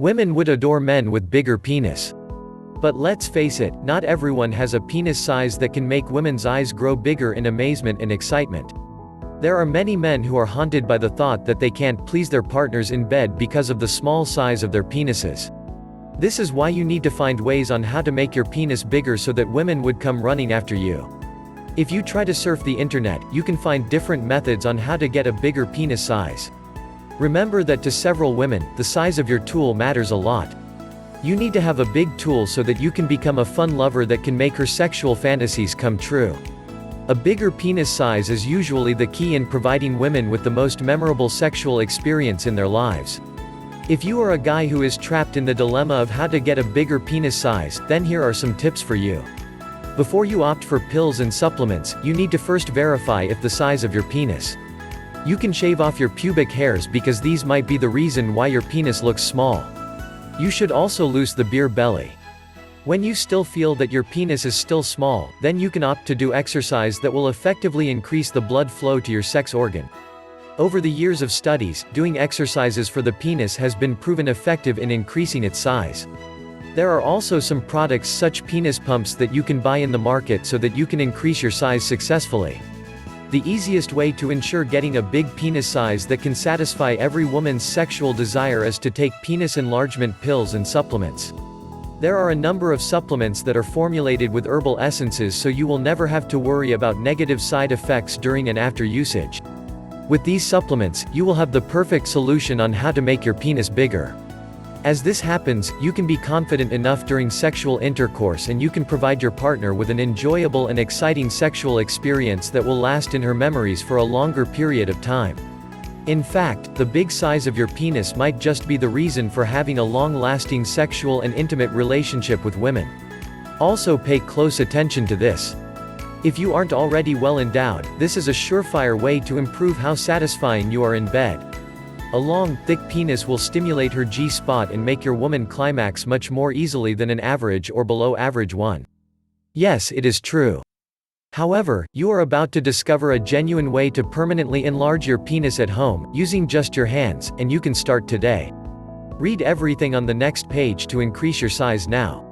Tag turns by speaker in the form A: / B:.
A: Women would adore men with bigger penis. But let's face it, not everyone has a penis size that can make women's eyes grow bigger in amazement and excitement. There are many men who are haunted by the thought that they can't please their partners in bed because of the small size of their penises. This is why you need to find ways on how to make your penis bigger so that women would come running after you. If you try to surf the internet, you can find different methods on how to get a bigger penis size. Remember that to several women, the size of your tool matters a lot. You need to have a big tool so that you can become a fun lover that can make her sexual fantasies come true. A bigger penis size is usually the key in providing women with the most memorable sexual experience in their lives. If you are a guy who is trapped in the dilemma of how to get a bigger penis size, then here are some tips for you. Before you opt for pills and supplements, you need to first verify if the size of your penis. You can shave off your pubic hairs because these might be the reason why your penis looks small. You should also loose the beer belly. When you still feel that your penis is still small, then you can opt to do exercise that will effectively increase the blood flow to your sex organ. Over the years of studies, doing exercises for the penis has been proven effective in increasing its size. There are also some products such penis pumps that you can buy in the market so that you can increase your size successfully. The easiest way to ensure getting a big penis size that can satisfy every woman's sexual desire is to take penis enlargement pills and supplements. There are a number of supplements that are formulated with herbal essences so you will never have to worry about negative side effects during and after usage. With these supplements, you will have the perfect solution on how to make your penis bigger. As this happens, you can be confident enough during sexual intercourse and you can provide your partner with an enjoyable and exciting sexual experience that will last in her memories for a longer period of time. In fact, the big size of your penis might just be the reason for having a long-lasting sexual and intimate relationship with women. Also pay close attention to this. If you aren't already well endowed, this is a surefire way to improve how satisfying you are in bed. A long, thick penis will stimulate her G-spot and make your woman climax much more easily than an average or below average one. Yes, it is true. However, you are about to discover a genuine way to permanently enlarge your penis at home, using just your hands, and you can start today. Read everything on the next page to increase your size now.